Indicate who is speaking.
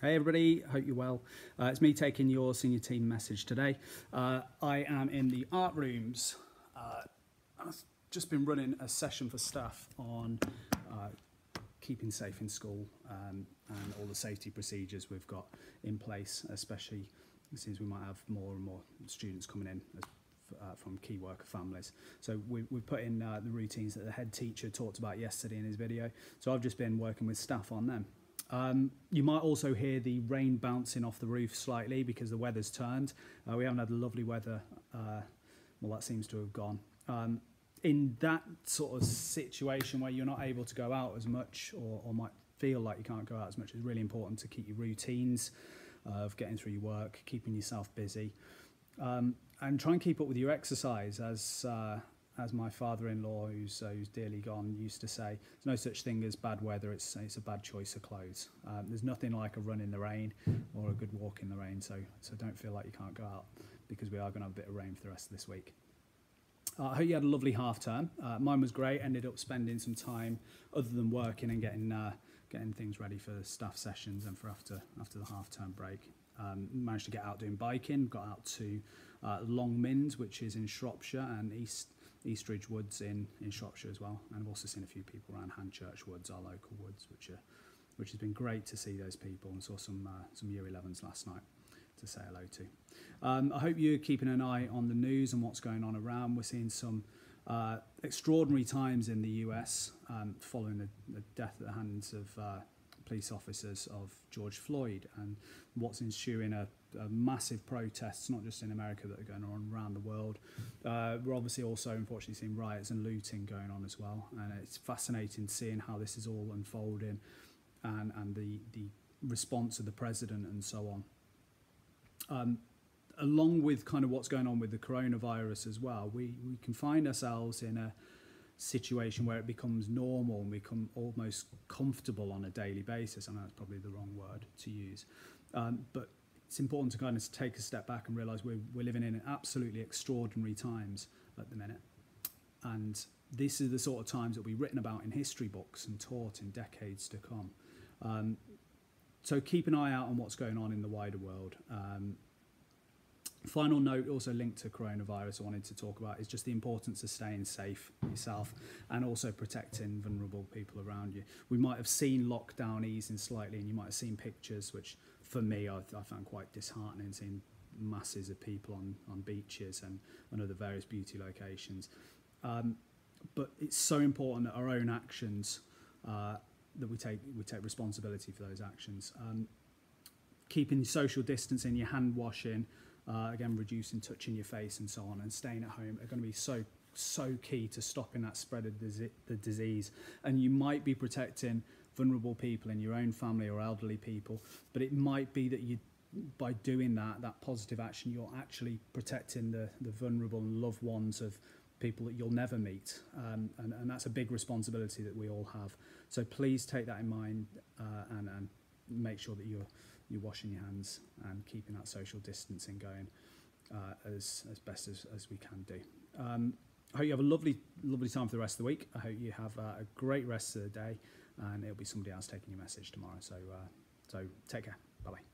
Speaker 1: Hey everybody, hope you're well. It's me taking your senior team message today. I am in the art rooms. I've just been running a session for staff on keeping safe in school and all the safety procedures we've got in place, especially since we might have more and more students coming in from key worker families. So we've put in the routines that the head teacher talked about yesterday in his video. So I've just been working with staff on them. You might also hear the rain bouncing off the roof slightly because the weather's turned. We haven't had lovely weather, well that seems to have gone. In that sort of situation where you're not able to go out as much or might feel like you can't go out as much, it's really important to keep your routines of getting through your work, keeping yourself busy, and try and keep up with your exercise. As my father-in-law, who's dearly gone, used to say, there's no such thing as bad weather, it's a bad choice of clothes. There's nothing like a run in the rain or a good walk in the rain, so don't feel like you can't go out, because we are going to have a bit of rain for the rest of this week. I hope you had a lovely half term. Mine was great. Ended up spending some time other than working and getting things ready for the staff sessions and for after the half term break. Managed to get out doing biking. Got out to Longmynd, which is in Shropshire, and Eastridge Woods in Shropshire as well. And I've also seen a few people around Hanchurch Woods, our local woods, which has been great to see those people, and saw some Year 11s last night to say hello to. I hope you're keeping an eye on the news and what's going on around. We're seeing some extraordinary times in the US following the death at the hands of police officers of George Floyd, and what's ensuing a massive protests, not just in America, that are going on around the world. We're obviously also unfortunately seeing riots and looting going on as well, and it's fascinating seeing how this is all unfolding and the response of the president and so on. Along with kind of what's going on with the coronavirus as well, we can find ourselves in a situation where it becomes normal and become almost comfortable on a daily basis. I know that's probably the wrong word to use, but it's important to kind of take a step back and realise we're living in absolutely extraordinary times at the minute, and this is the sort of times that will be written about in history books and taught in decades to come. So keep an eye out on what's going on in the wider world. Final note, also linked to coronavirus, I wanted to talk about is just the importance of staying safe yourself and also protecting vulnerable people around you. We might have seen lockdown easing slightly, and you might have seen pictures, which for me I found quite disheartening, seeing masses of people on beaches and other various beauty locations. But it's so important that our own actions, that we take responsibility for those actions. Keeping social distancing, your hand washing, again, reducing touching your face and so on, and staying at home are going to be so key to stopping that spread of the disease. And you might be protecting vulnerable people in your own family or elderly people, but it might be that by doing that positive action, you're actually protecting the vulnerable and loved ones of people that you'll never meet, and that's a big responsibility that we all have. So please take that in mind, and make sure that you're washing your hands and keeping that social distancing going as best as we can do. I hope you have a lovely time for the rest of the week. I hope you have a great rest of the day, and it'll be somebody else taking your message tomorrow. So take care. Bye bye.